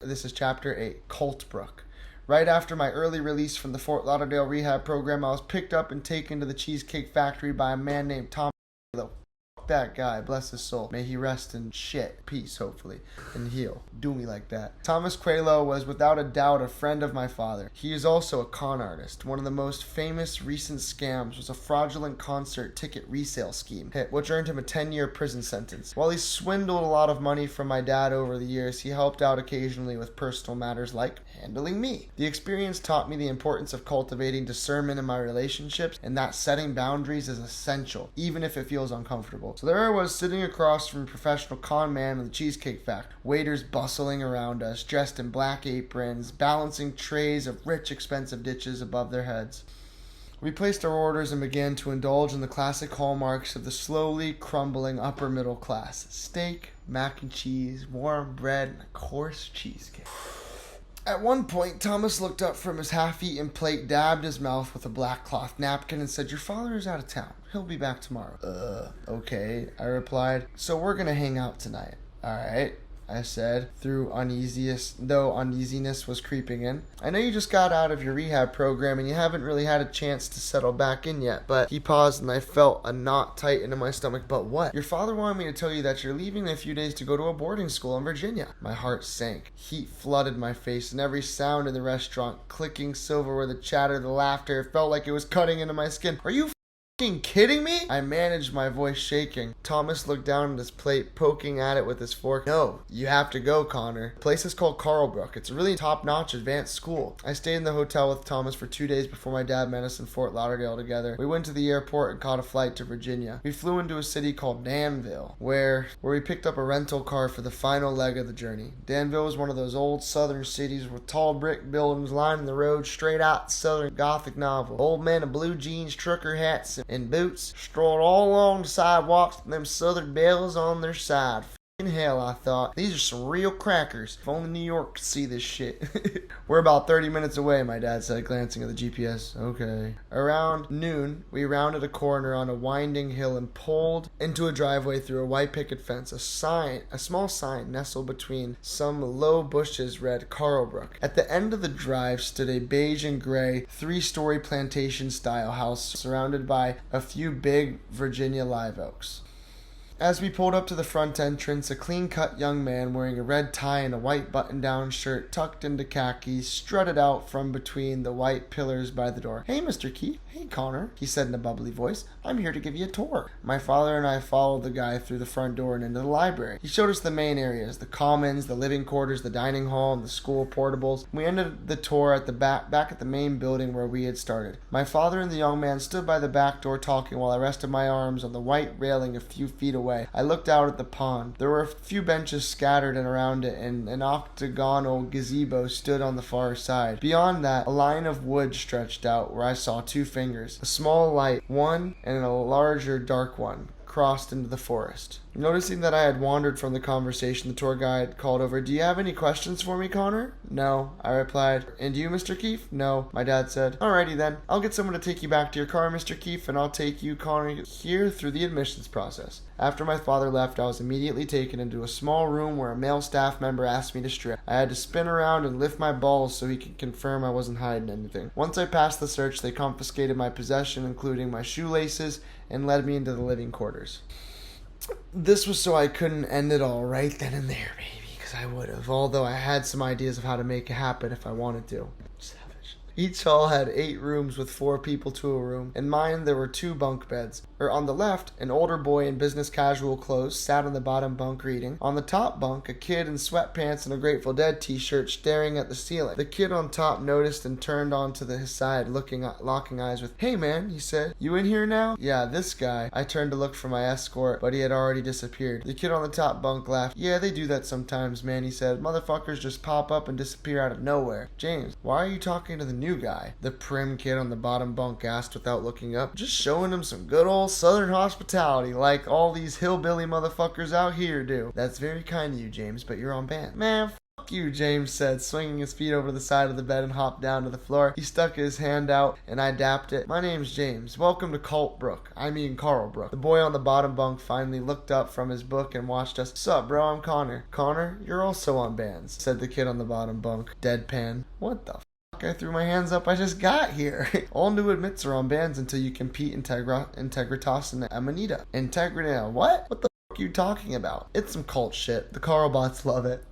This is Chapter 8, Cultbrook. Right after my early release from the Fort Lauderdale Rehab program, I was picked up and taken to the Cheesecake Factory by a man named Tom. That guy, bless his soul. May he rest in peace, hopefully, and heal. Do me like that. Thomas Quaylo was without a doubt a friend of my father. He is also a con artist. One of the most famous recent scams was a fraudulent concert ticket resale scheme, which earned him a 10-year prison sentence. While he swindled a lot of money from my dad over the years, he helped out occasionally with personal matters like handling me. The experience taught me the importance of cultivating discernment in my relationships and that setting boundaries is essential, even if it feels uncomfortable. So there I was sitting across from a professional con man in the Cheesecake Factory. Waiters bustling around us, dressed in black aprons, balancing trays of rich, expensive dishes above their heads. We placed our orders and began to indulge in the classic hallmarks of the slowly crumbling upper middle class. Steak, mac and cheese, warm bread, and a coarse cheesecake. At one point, Thomas looked up from his half-eaten plate, dabbed his mouth with a black cloth napkin, and said, "Your father is out of town. He'll be back tomorrow." Okay, I replied. "So we're gonna hang out tonight." "Alright," I said, though uneasiness was creeping in. "I know you just got out of your rehab program and you haven't really had a chance to settle back in yet, but..." He paused and I felt a knot tighten in my stomach. "But what?" "Your father wanted me to tell you that you're leaving in a few days to go to a boarding school in Virginia." My heart sank. Heat flooded my face and every sound in the restaurant, clicking silverware, the chatter, the laughter, it felt like it was cutting into my skin. "Are you kidding me?" I managed my voice shaking. Thomas looked down at his plate, poking at it with his fork. "No, you have to go, Connor. The place is called Karl Brooke. It's a really top-notch advanced school." I stayed in the hotel with Thomas for 2 days before my dad met us in Fort Lauderdale together. We went to the airport and caught a flight to Virginia. We flew into a city called Danville, where we picked up a rental car for the final leg of the journey. Danville was one of those old southern cities with tall brick buildings lining the road straight out the southern Gothic novel. Old men in blue jeans, trucker hats, and boots strolled all along the sidewalks with them southern bells on their side. In hell, I thought, these are some real crackers. If only New York could see this shit. "We're about 30 minutes away," my dad said, glancing at the GPS. "Okay." Around noon, we rounded a corner on a winding hill and pulled into a driveway through a white picket fence. A small sign nestled between some low bushes read Karl Brooke. At the end of the drive stood a beige and gray 3-story plantation-style house surrounded by a few big Virginia live oaks. As we pulled up to the front entrance, a clean-cut young man wearing a red tie and a white button-down shirt tucked into khakis strutted out from between the white pillars by the door. "Hey, Mr. Keefe." "Hey, Connor," he said in a bubbly voice. "I'm here to give you a tour." My father and I followed the guy through the front door and into the library. He showed us the main areas, the commons, the living quarters, the dining hall, and the school portables. We ended the tour at the back at the main building where we had started. My father and the young man stood by the back door talking while I rested my arms on the white railing a few feet away. I looked out at the pond. There were a few benches scattered and around it, and an octagonal gazebo stood on the far side. Beyond that, a line of wood stretched out where I saw 2 fingers. A small light one and a larger dark one crossed into the forest. Noticing that I had wandered from the conversation, the tour guide called over, "Do you have any questions for me, Connor?" "No," I replied. "And you, Mr. Keefe?" "No," my dad said. "Alrighty then. I'll get someone to take you back to your car, Mr. Keefe, and I'll take you, Connor, here through the admissions process." After my father left, I was immediately taken into a small room where a male staff member asked me to strip. I had to spin around and lift my balls so he could confirm I wasn't hiding anything. Once I passed the search, they confiscated my possession, including my shoelaces, and led me into the living quarters. This was so I couldn't end it all right then and there, baby, because I would have, although I had some ideas of how to make it happen if I wanted to. Savage. Each hall had 8 rooms with 4 people to a room. In mine, there were 2 bunk beds. On the left, an older boy in business casual clothes sat on the bottom bunk reading. On the top bunk, a kid in sweatpants and a Grateful Dead t-shirt staring at the ceiling. The kid on top noticed and turned onto his side, locking eyes with, "Hey man," he said, "you in here now?" "Yeah, this guy." I turned to look for my escort, but he had already disappeared. The kid on the top bunk laughed. "Yeah, they do that sometimes, man," he said. "Motherfuckers just pop up and disappear out of nowhere." "James, why are you talking to the new guy?" the prim kid on the bottom bunk asked without looking up. "Just showing him some good old southern hospitality like all these hillbilly motherfuckers out here do." "That's very kind of you, James, but you're on ban." "Man, you, James said, swinging his feet over the side of the bed and hopped down to the floor. He stuck his hand out, and I dapped it. My name's James. Welcome to Cultbrook. Karl Brooke. The boy on the bottom bunk finally looked up from his book and watched us. Sup, bro? I'm Connor. Connor, you're also on bands, said the kid on the bottom bunk, deadpan. What the I threw my hands up. I just got here. All new admits are on bands until you compete Integritas and Amanita. Integrity? What? What the are you talking about? It's some cult shit. The Carlbots love it.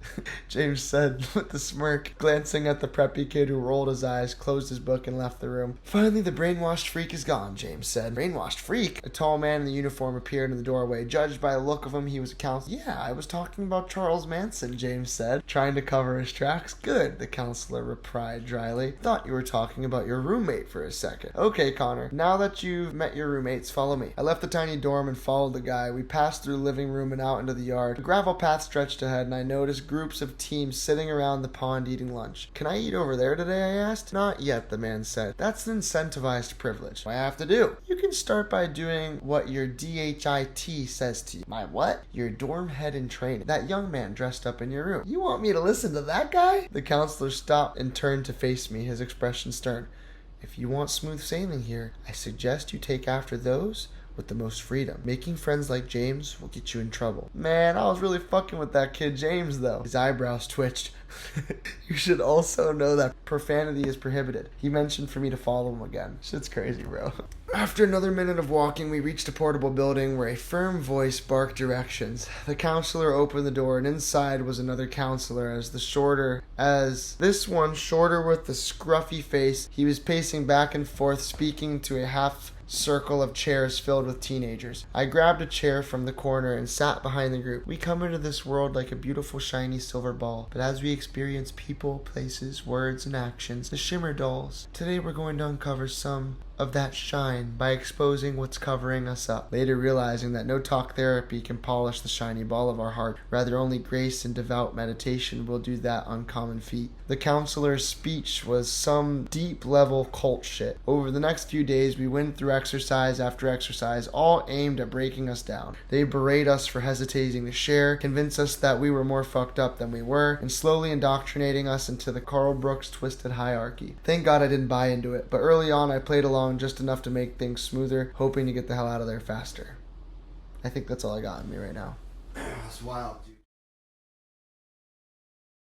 James said with a smirk, glancing at the preppy kid who rolled his eyes, closed his book, and left the room. Finally, the brainwashed freak is gone, James said. Brainwashed freak? A tall man in the uniform appeared in the doorway. Judged by the look of him, he was a counselor. Yeah, I was talking about Charles Manson, James said, trying to cover his tracks. Good, the counselor replied dryly. Thought you were talking about your roommate for a second. Okay, Connor, now that you've met your roommates, follow me. I left the tiny dorm and followed the guy. We passed through the living room and out into the yard. A gravel path stretched ahead, and I noticed groups of teams sitting around the pond eating lunch. Can I eat over there today? I asked. Not yet, the man said. That's an incentivized privilege. What I have to do? You can start by doing what your DHIT says to you. My what? Your dorm head in training. That young man dressed up in your room. You want me to listen to that guy? The counselor stopped and turned to face me, his expression stern. If you want smooth sailing here, I suggest you take after those with the most freedom. Making friends like James will get you in trouble. Man, I was really fucking with that kid James, though. His eyebrows twitched. You should also know that profanity is prohibited. He mentioned for me to follow him again. Shit's crazy, bro. After another minute of walking, we reached a portable building where a firm voice barked directions. The counselor opened the door, and inside was another counselor, this one shorter with the scruffy face. He was pacing back and forth, speaking to a half circle of chairs filled with teenagers. I grabbed a chair from the corner and sat behind the group. We come into this world like a beautiful shiny silver ball, but as we experience people, places, words, and actions, the shimmer dulls. Today we're going to uncover some of that shine by exposing what's covering us up, later realizing that no talk therapy can polish the shiny ball of our heart. Rather, only grace and devout meditation will do that uncommon feat. The counselor's speech was some deep level cult shit. Over the next few days, we went through exercise after exercise, all aimed at breaking us down. They berate us for hesitating to share, convince us that we were more fucked up than we were, and slowly indoctrinating us into the Karl Brooke's twisted hierarchy. Thank God I didn't buy into it, but early on I played along just enough to make things smoother, hoping to get the hell out of there faster. I think that's all I got in me right now. It's wild, dude.